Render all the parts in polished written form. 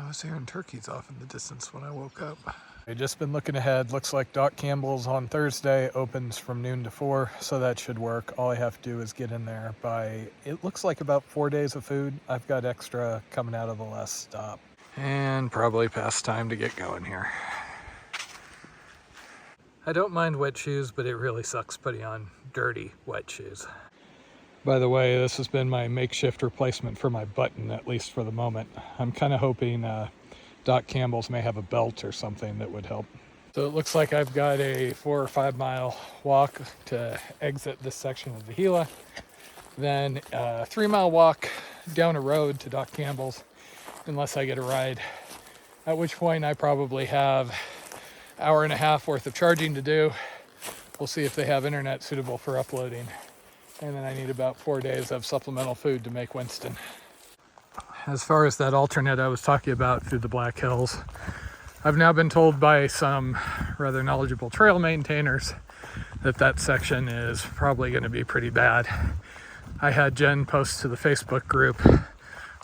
I was hearing turkeys off in the distance when I woke up. I've just been looking ahead. Looks like Doc Campbell's on Thursday, opens from noon to 4, so that should work. All I have to do is get in there by, it looks like about 4 days of food. I've got extra coming out of the last stop. And probably past time to get going here. I don't mind wet shoes, but it really sucks putting on dirty wet shoes. By the way, this has been my makeshift replacement for my button, at least for the moment. I'm kind of hoping Doc Campbell's may have a belt or something that would help. So it looks like I've got a 4 or 5 mile walk to exit this section of the Gila. Then a 3 mile walk down a road to Doc Campbell's, unless I get a ride. At which point I probably have an hour and a half worth of charging to do. We'll see if they have internet suitable for uploading. And then I need about 4 days of supplemental food to make Winston. As far as that alternate I was talking about through the Black Hills, I've now been told by some rather knowledgeable trail maintainers that that section is probably going to be pretty bad. I had Jen post to the Facebook group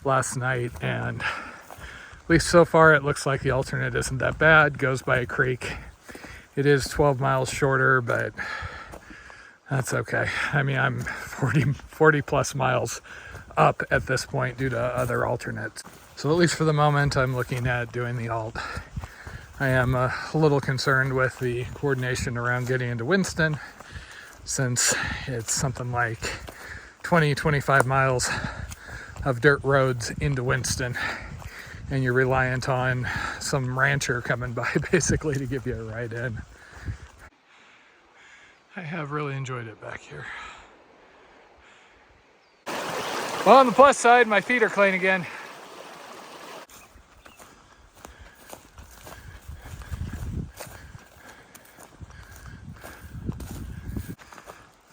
last night, and at least so far it looks like the alternate isn't that bad. Goes by a creek. It is 12 miles shorter, but that's okay. I mean, I'm 40 plus miles up at this point due to other alternates. So at least for the moment, I'm looking at doing the alt. I am a little concerned with the coordination around getting into Winston, since it's something like 20-25 miles of dirt roads into Winston, and you're reliant on some rancher coming by basically to give you a ride in. I have really enjoyed it back here. Well, on the plus side, my feet are clean again.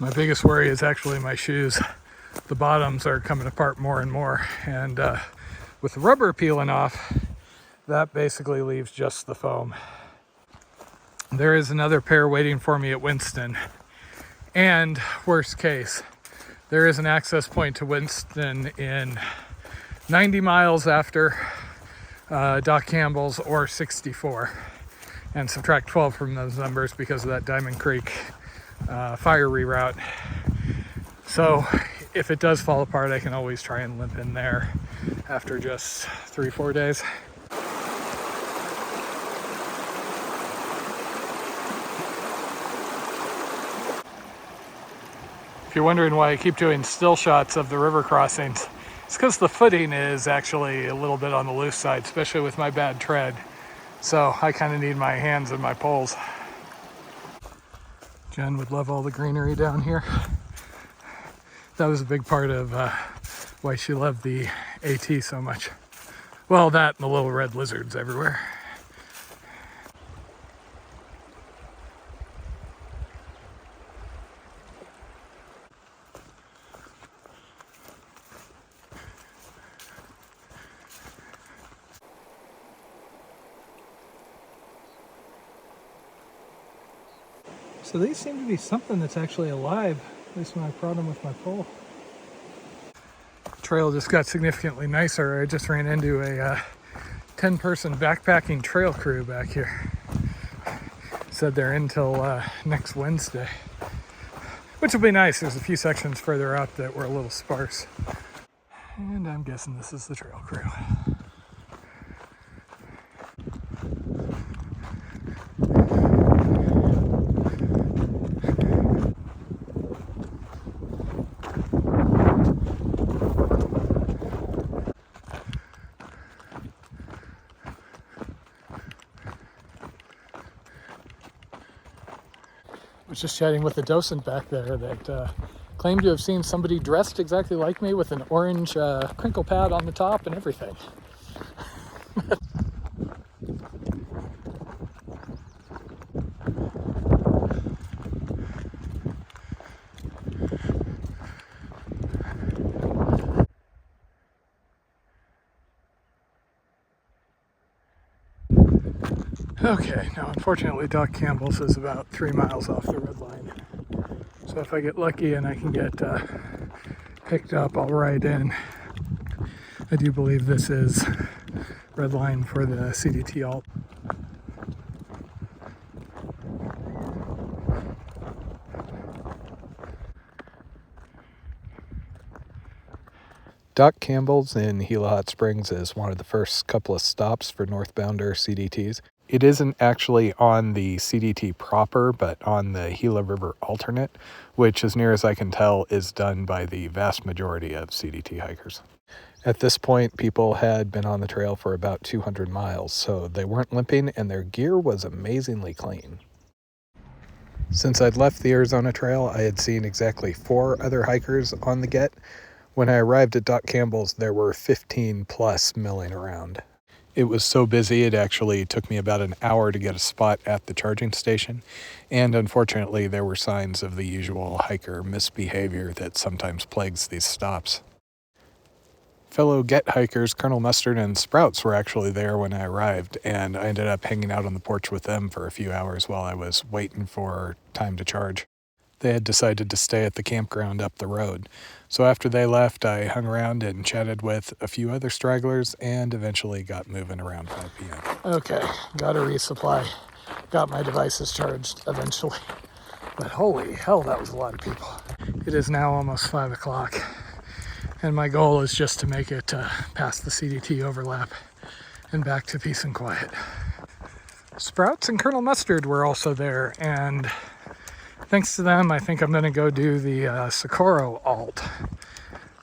My biggest worry is actually my shoes. The bottoms are coming apart more and more, and with the rubber peeling off, that basically leaves just the foam. There is another pair waiting for me at Winston, and worst case, there is an access point to Winston in 90 miles after Doc Campbell's or 64, and subtract 12 from those numbers because of that Diamond Creek fire reroute. So if it does fall apart, I can always try and limp in there after just 3-4 days. If you're wondering why I keep doing still shots of the river crossings, it's because the footing is actually a little bit on the loose side, especially with my bad tread. So I kind of need my hands and my poles. Jen would love all the greenery down here. That was a big part of why she loved the AT so much. Well, that and the little red lizards everywhere. So these seem to be something that's actually alive, at least when I prod them with my pole. The trail just got significantly nicer. I just ran into a 10-person backpacking trail crew back here. Said they're in till next Wednesday, which will be nice. There's a few sections further up that were a little sparse. And I'm guessing this is the trail crew. I was just chatting with a docent back there that claimed to have seen somebody dressed exactly like me with an orange crinkle pad on the top and everything. Okay, now unfortunately Doc Campbell's is about 3 miles off the red line. So if I get lucky and I can get picked up, I'll ride in. I do believe this is red line for the CDT alt. Doc Campbell's in Gila Hot Springs is one of the first couple of stops for northbounder CDTs. It isn't actually on the CDT proper, but on the Gila River alternate, which, as near as I can tell, is done by the vast majority of CDT hikers. At this point, people had been on the trail for about 200 miles, so they weren't limping and their gear was amazingly clean. Since I'd left the Arizona Trail, I had seen exactly 4 other hikers on the get. When I arrived at Doc Campbell's, there were 15 plus milling around. It was so busy, it actually took me about an hour to get a spot at the charging station, and unfortunately there were signs of the usual hiker misbehavior that sometimes plagues these stops. Fellow Get hikers Colonel Mustard and Sprouts were actually there when I arrived, and I ended up hanging out on the porch with them for a few hours while I was waiting for time to charge. They had decided to stay at the campground up the road. So after they left, I hung around and chatted with a few other stragglers and eventually got moving around 5 p.m. Okay, got a resupply. Got my devices charged eventually. But holy hell, that was a lot of people. It is now almost 5 o'clock. And my goal is just to make it past the CDT overlap and back to peace and quiet. Sprouts and Colonel Mustard were also there, and thanks to them, I think I'm going to go do the Socorro alt.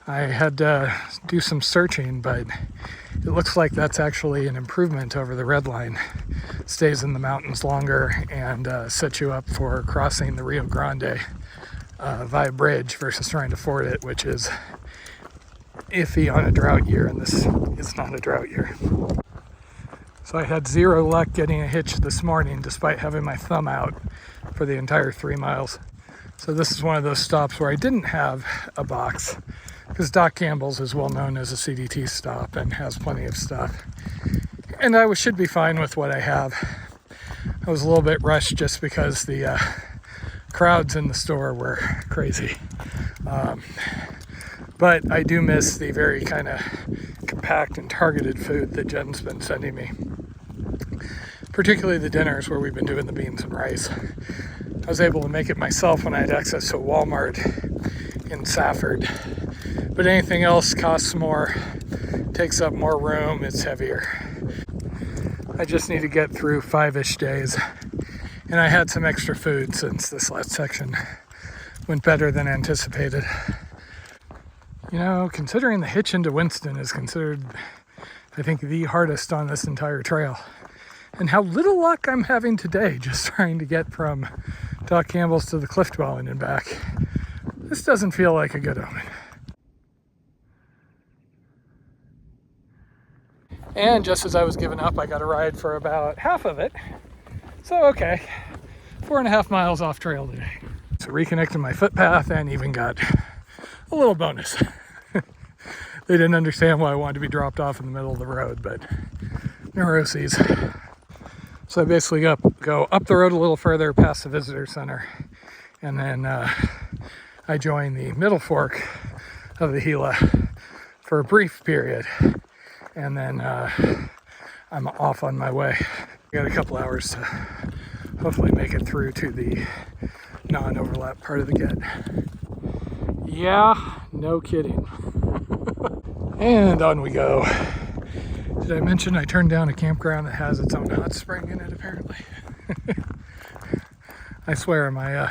I had to do some searching, but it looks like that's actually an improvement over the red line. Stays in the mountains longer and sets you up for crossing the Rio Grande via bridge versus trying to ford it, which is iffy on a drought year, and this is not a drought year. So I had zero luck getting a hitch this morning despite having my thumb out for the entire 3 miles. So this is one of those stops where I didn't have a box, because Doc Campbell's is well known as a CDT stop and has plenty of stuff. And I should be fine with what I have. I was a little bit rushed just because the crowds in the store were crazy. But I do miss the very kind of compact and targeted food that Jen's been sending me. Particularly the dinners where we've been doing the beans and rice. I was able to make it myself when I had access to a Walmart in Safford. But anything else costs more, takes up more room, it's heavier. I just need to get through 5-ish days. And I had some extra food since this last section went better than anticipated. You know, considering the hitch into Winston is considered, I think, the hardest on this entire trail. And how little luck I'm having today just trying to get from Doc Campbell's to the cliff dwelling and back. This doesn't feel like a good omen. And just as I was giving up, I got a ride for about half of it. So, okay, 4.5 miles off trail today. So reconnected my footpath and even got a little bonus. They didn't understand why I wanted to be dropped off in the middle of the road, but neuroses. So I basically go up the road a little further past the visitor center, and then I join the middle fork of the Gila for a brief period, and then I'm off on my way. I got a couple hours to hopefully make it through to the non-overlap part of the get. Yeah, no kidding. And on we go. Did I mention I turned down a campground that has its own hot spring in it, apparently? I swear my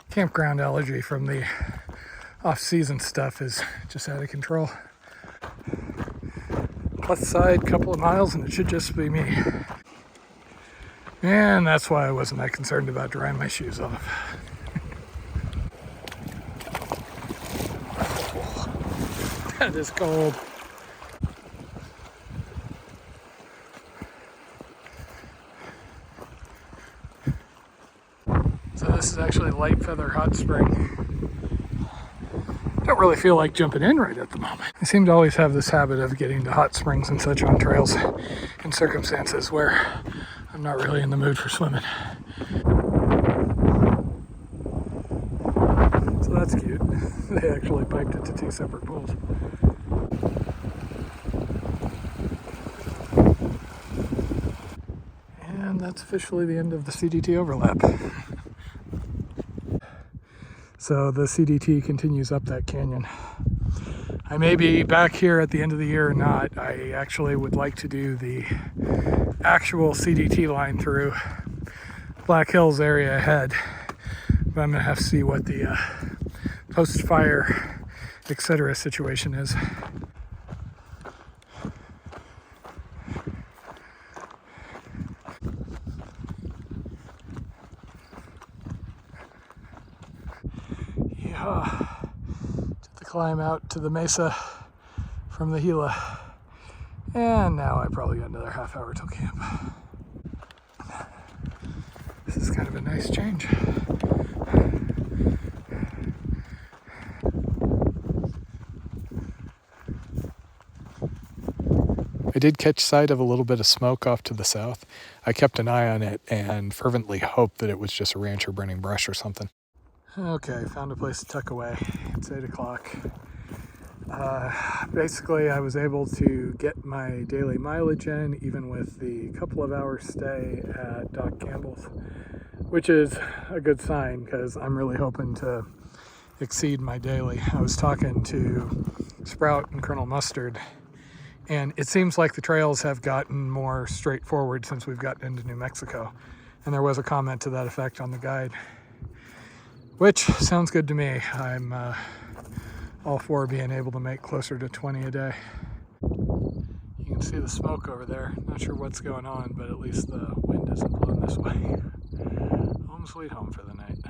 campground allergy from the off-season stuff is just out of control. Plus side, couple of miles, and it should just be me. And that's why I wasn't that concerned about drying my shoes off. That is cold. So this is actually Light Feather Hot Spring. Don't really feel like jumping in right at the moment. I seem to always have this habit of getting to hot springs and such on trails in circumstances where I'm not really in the mood for swimming. So that's cute. They actually piped it to 2 separate pools. that's officially the end of the CDT overlap. So the CDT continues up that canyon. I may be back here at the end of the year or not. I actually would like to do the actual CDT line through Black Hills area ahead, but I'm gonna have to see what the post-fire, etc. situation is. Yeah, did the climb out to the mesa from the Gila, and now I probably got another half hour till camp. This is kind of a nice change. I did catch sight of a little bit of smoke off to the south. I kept an eye on it and fervently hoped that it was just a rancher burning brush or something. Okay, found a place to tuck away. It's 8 o'clock. Basically, I was able to get my daily mileage in, even with the couple of hours stay at Doc Campbell's, which is a good sign because I'm really hoping to exceed my daily. I was talking to Sprout and Colonel Mustard, and it seems like the trails have gotten more straightforward since we've gotten into New Mexico. And there was a comment to that effect on the guide, which sounds good to me. I'm all for being able to make closer to 20 a day. You can see the smoke over there. Not sure what's going on, but at least the wind isn't blowing this way. Home sweet home for the night.